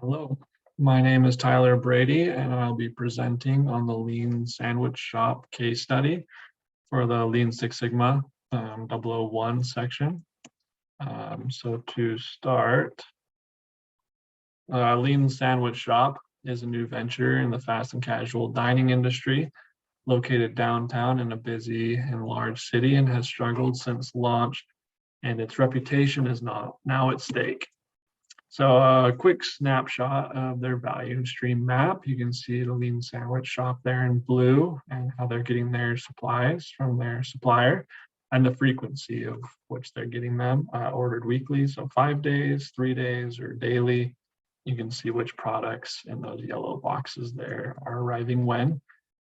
Hello, my name is Tyler Brady, and I'll be presenting on the Lean Sandwich Shop case study for the Lean Six Sigma 001 section. So to start, Lean Sandwich Shop is a new venture in the fast and casual dining industry, located downtown in a busy and large city, and has struggled since launch, and its reputation is not now at stake. So a quick snapshot of their value stream map. You can see the Lean Sandwich Shop there in blue and how they're getting their supplies from their supplier and the frequency of which they're getting them ordered weekly. So 5 days, 3 days, or daily. You can see which products in those yellow boxes there are arriving when.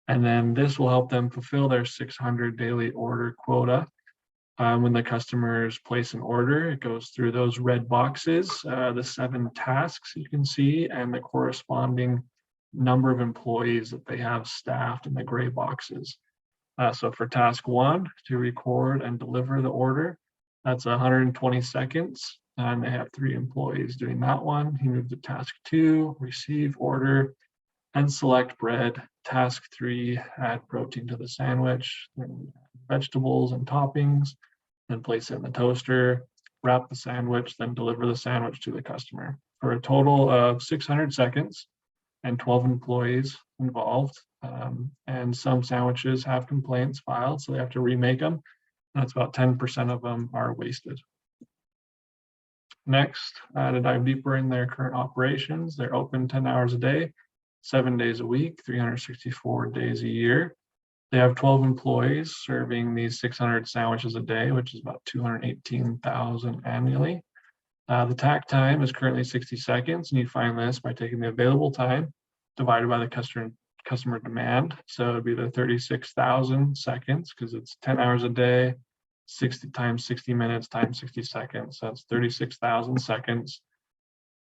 And then this will help them fulfill their 600 daily order quota. When the customers place an order, it goes through those red boxes, the 7 tasks you can see, and the corresponding number of employees that they have staffed in the gray boxes. So for task 1, to record and deliver the order, that's 120 seconds, and they have 3 employees doing that one. You move to task 2, receive order, and select bread. Task 3, add protein to the sandwich, vegetables and toppings, then place it in the toaster, wrap the sandwich, then deliver the sandwich to the customer for a total of 600 seconds and 12 employees involved. And some sandwiches have complaints filed, so they have to remake them. That's about 10% of them are wasted. Next, to dive deeper in their current operations, they're open 10 hours a day, 7 days a week, 364 days a year. They have 12 employees serving these 600 sandwiches a day, which is about 218,000 annually. The tack time is currently 60 seconds, and you find this by taking the available time divided by the customer demand. So it'd be the 36,000 seconds because it's 10 hours a day, 60 times 60 minutes times 60 seconds. So that's 36,000 seconds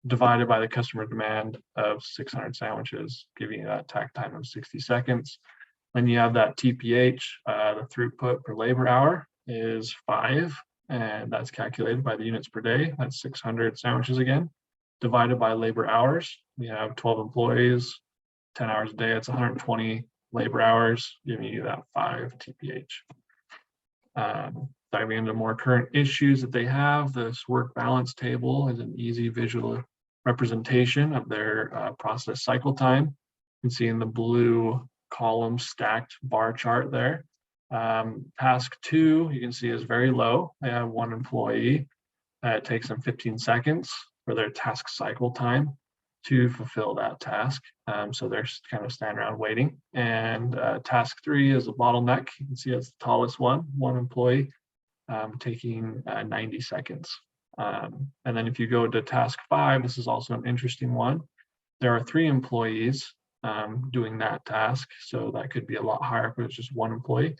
divided by the customer demand of 600 sandwiches, giving you that tack time of 60 seconds. Then you have that TPH, the throughput per labor hour is 5, and that's calculated by the units per day. That's 600 sandwiches again, divided by labor hours. We have 12 employees, 10 hours a day, it's 120 labor hours, giving you that 5 TPH. Diving into more current issues that they have, this work balance table is an easy visual representation of their process cycle time. You can see in the blue column stacked bar chart there. Task 2, you can see, is very low. They have 1 employee. It takes them 15 seconds for their task cycle time to fulfill that task. So they're kind of standing around waiting. And task 3 is a bottleneck. You can see it's the tallest one employee, taking 90 seconds. And then if you go to task 5, this is also an interesting one. There are 3 employees doing that task. So that could be a lot higher if it's just 1 employee.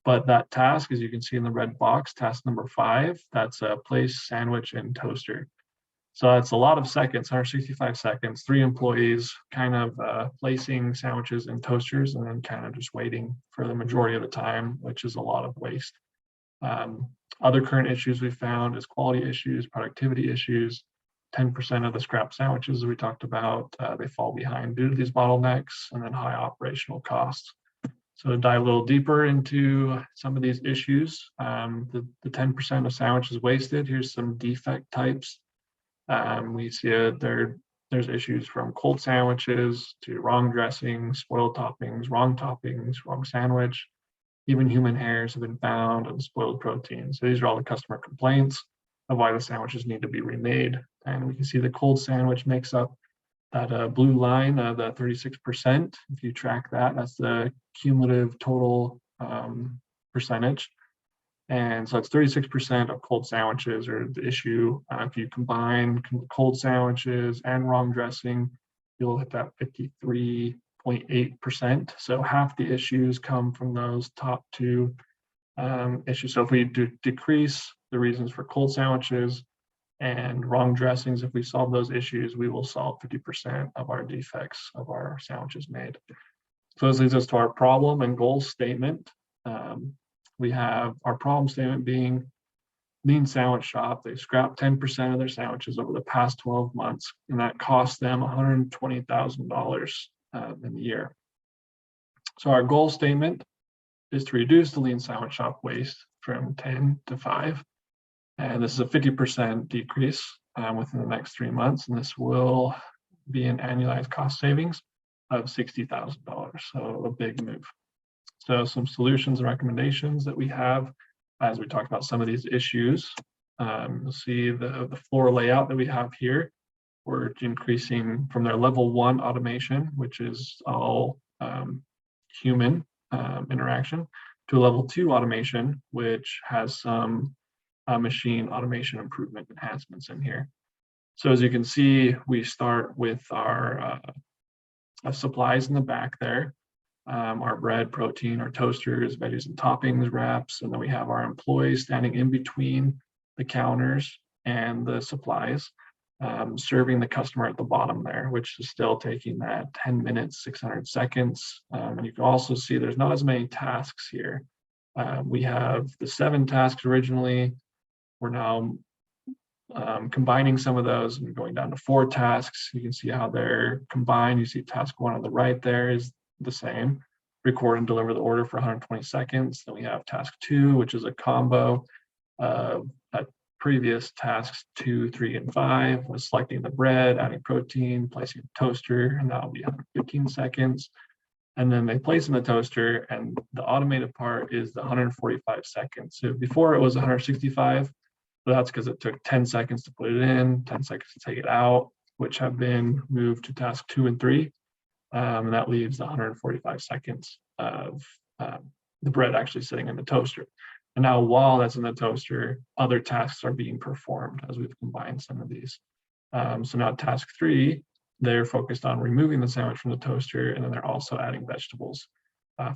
But that task, as you can see in the red box, task number 5, that's a place sandwich and toaster. So that's a lot of seconds, 165 seconds, 3 employees kind of placing sandwiches in toasters and then kind of just waiting for the majority of the time, which is a lot of waste. Other current issues we found is quality issues, productivity issues. 10% of the scrap sandwiches that we talked about, they fall behind due to these bottlenecks, and then high operational costs. So to dive a little deeper into some of these issues, the 10% of sandwiches wasted, here's some defect types. We see there's issues from cold sandwiches to wrong dressing, spoiled toppings, wrong sandwich. Even human hairs have been found and spoiled protein. So these are all the customer complaints of why the sandwiches need to be remade. And we can see the cold sandwich makes up that blue line of the 36%. If you track that, that's the cumulative total percentage. And so it's 36% of cold sandwiches are the issue. If you combine cold sandwiches and wrong dressing, you'll hit that 53.8%. So half the issues come from those top 2 issues. So if we decrease the reasons for cold sandwiches and wrong dressings, if we solve those issues, we will solve 50% of our defects of our sandwiches made. So this leads us to our problem and goal statement. We have our problem statement being lean sandwich shop, they scrapped 10% of their sandwiches over the past 12 months, and that cost them $120,000 in the year. So our goal statement is to reduce the lean sandwich shop waste from 10 to 5. And this is a 50% decrease within the next 3 months. And this will be an annualized cost savings of $60,000. So a big move. So some solutions and recommendations that we have as we talk about some of these issues. You'll see the floor layout that we have here. We're increasing from their level 1 automation, which is all human interaction, to a level 2 automation, which has some machine automation improvement enhancements in here. So as you can see, we start with our supplies in the back there, our bread, protein, our toasters, veggies and toppings, wraps, and then we have our employees standing in between the counters and the supplies, serving the customer at the bottom there, which is still taking that 10 minutes, 600 seconds. And you can also see there's not as many tasks here. We have the 7 tasks originally. We're now combining some of those and going down to 4 tasks. You can see how they're combined. You see task 1 on the right there is the same. Record and deliver the order for 120 seconds. Then we have task 2, which is a combo of previous tasks 2, 3, and 5, was selecting the bread, adding protein, placing the toaster, and that'll be 115 seconds. And then they place in the toaster, and the automated part is the 145 seconds. So before it was 165, but that's because it took 10 seconds to put it in, 10 seconds to take it out, which have been moved to task 2 and 3. And that leaves the 145 seconds of the bread actually sitting in the toaster. And now while that's in the toaster, other tasks are being performed as we've combined some of these. So now task 3, they're focused on removing the sandwich from the toaster, and then they're also adding vegetables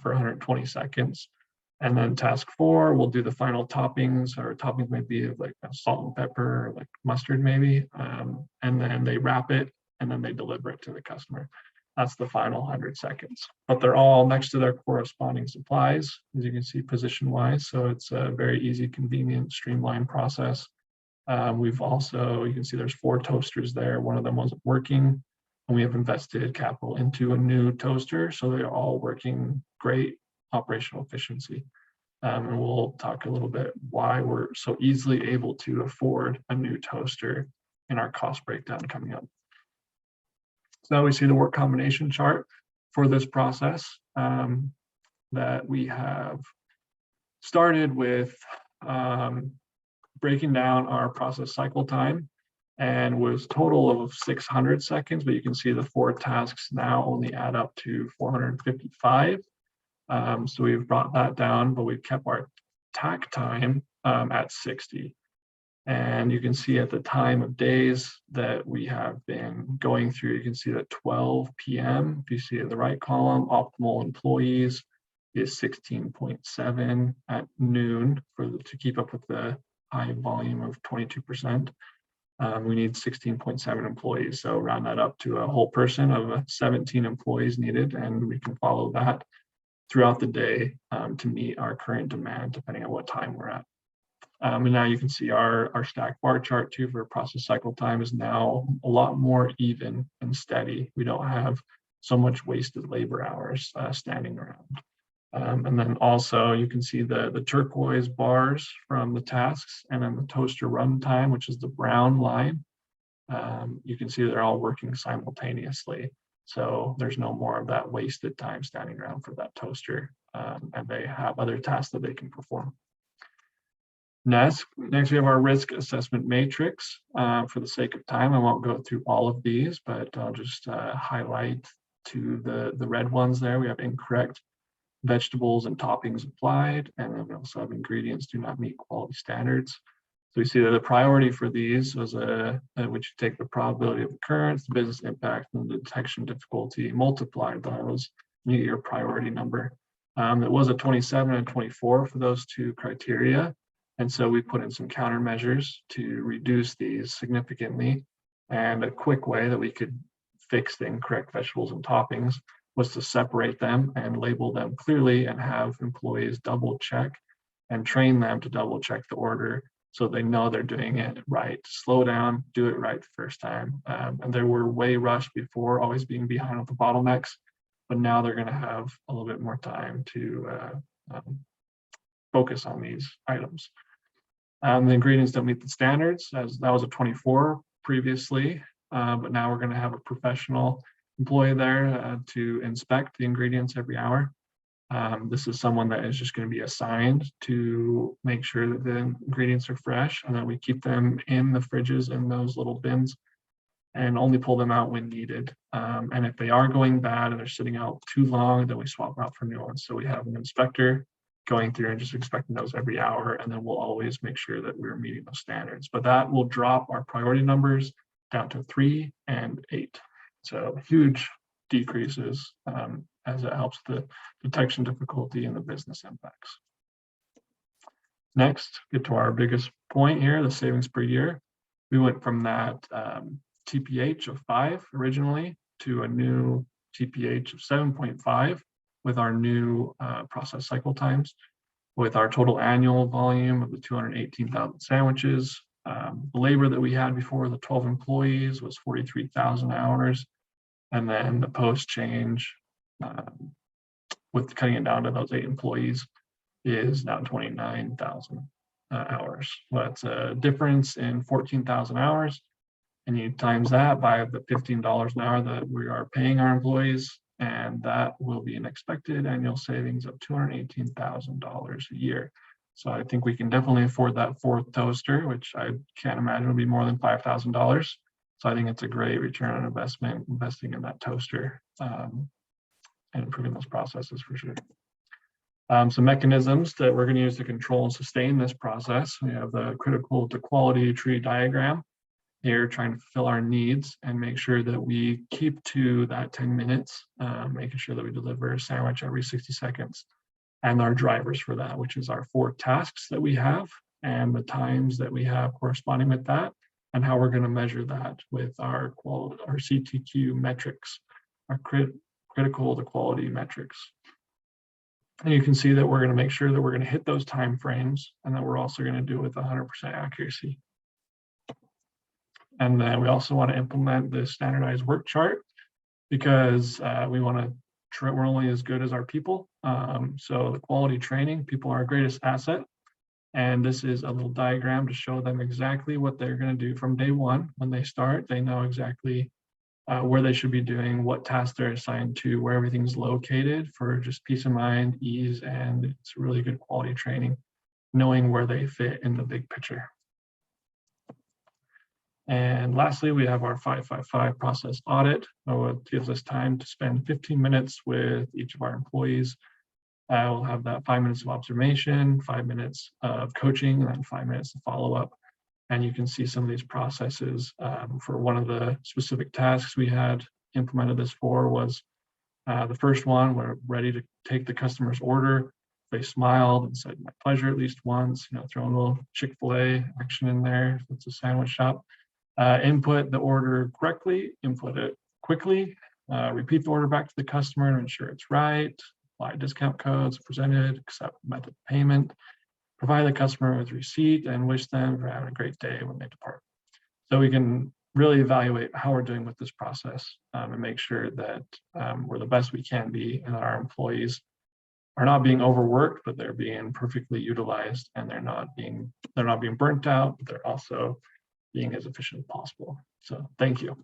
for 120 seconds. And then task 4, we'll do the final toppings, or toppings may be like salt and pepper, or like mustard maybe. And then they wrap it, and then they deliver it to the customer. That's the final 100 seconds. But they're all next to their corresponding supplies, as you can see position-wise. So it's a very easy, convenient, streamlined process. We've also, you can see there's 4 toasters there. One of them wasn't working, and we have invested capital into a new toaster. So they're all working great operational efficiency. And we'll talk a little bit why we're so easily able to afford a new toaster in our cost breakdown coming up. So now we see the work combination chart for this process that we have started with breaking down our process cycle time, and was total of 600 seconds, but you can see the 4 tasks now only add up to 455. So we've brought that down, but we've kept our tack time at 60. And you can see at the time of days that we have been going through, you can see that 12 p.m., if you see in the right column, optimal employees is 16.7 at noon to keep up with the high volume of 22%. We need 16.7 employees. So round that up to a whole person of 17 employees needed, and we can follow that throughout the day to meet our current demand, depending on what time we're at. And now you can see our stack bar chart too for process cycle time is now a lot more even and steady. We don't have so much wasted labor hours standing around. And then also you can see the turquoise bars from the tasks, and then the toaster run time, which is the brown line. You can see they're all working simultaneously. So there's no more of that wasted time standing around for that toaster, and they have other tasks that they can perform. Next we have our risk assessment matrix. For the sake of time, I won't go through all of these, but I'll just highlight to the red ones there. We have incorrect vegetables and toppings applied, and then we also have ingredients do not meet quality standards. So we see that the priority for these was which you take the probability of occurrence, the business impact, and the detection difficulty, multiply those, and you get your priority number. It was a 27 and 24 for those 2 criteria. And so we put in some countermeasures to reduce these significantly. And a quick way that we could fix the incorrect vegetables and toppings was to separate them and label them clearly and have employees double check and train them to double check the order so they know they're doing it right. Slow down, do it right the first time. And they were way rushed before, always being behind with the bottlenecks, but now they're going to have a little bit more time to focus on these items. The ingredients don't meet the standards, as that was a 24 previously, but now we're going to have a professional employee there to inspect the ingredients every hour. This is someone that is just going to be assigned to make sure that the ingredients are fresh and that we keep them in the fridges in those little bins and only pull them out when needed. And if they are going bad and they're sitting out too long, then we swap them out for new ones. So we have an inspector going through and just inspecting those every hour, and then we'll always make sure that we're meeting those standards. But that will drop our priority numbers down to 3 and 8. So huge decreases as it helps the detection difficulty and the business impacts. Next, get to our biggest point here, the savings per year. We went from that TPH of 5 originally to a new TPH of 7.5 with our new process cycle times. With our total annual volume of the 218,000 sandwiches, the labor that we had before, the 12 employees, was 43,000 hours. And then the post change with cutting it down to those 8 employees is now 29,000 hours. Well, that's a difference in 14,000 hours. And you times that by the $15 an hour that we are paying our employees, and that will be an expected annual savings of $218,000 a year. So I think we can definitely afford that 4th toaster, which I can't imagine will be more than $5,000. So I think it's a great return on investment, investing in that toaster and improving those processes for sure. Some mechanisms that we're going to use to control and sustain this process. We have the critical to quality tree diagram here, trying to fulfill our needs and make sure that we keep to that 10 minutes, making sure that we deliver a sandwich every 60 seconds. And our drivers for that, which is our 4 tasks that we have and the times that we have corresponding with that, and how we're going to measure that with our quality, our CTQ metrics, our critical to quality metrics. And you can see that we're going to make sure that we're going to hit those time frames, and that we're also going to do it with 100% accuracy. And then we also want to implement the standardized work chart, because we want to, we're only as good as our people. So the quality training, people are our greatest asset. And this is a little diagram to show them exactly what they're going to do from day one. When they start, they know exactly where they should be doing, what tasks they're assigned to, where everything's located, for just peace of mind, ease, and it's really good quality training, knowing where they fit in the big picture. And lastly, we have our 555 process audit. It gives us time to spend 15 minutes with each of our employees. We'll have that 5 minutes of observation, 5 minutes of coaching, and then 5 minutes of follow-up. And you can see some of these processes. For one of the specific tasks we had implemented this for was the first one, we're ready to take the customer's order. They smiled and said, "My pleasure," at least once, throwing a little Chick-fil-A action in there. It's a sandwich shop. Input the order correctly, input it quickly, repeat the order back to the customer to ensure it's right, apply discount codes presented, accept method of payment, provide the customer with receipt, and wish them for having a great day when they depart. So we can really evaluate how we're doing with this process and make sure that we're the best we can be, and that our employees are not being overworked, but they're being perfectly utilized, and they're not being burnt out, but they're also being as efficient as possible. So thank you.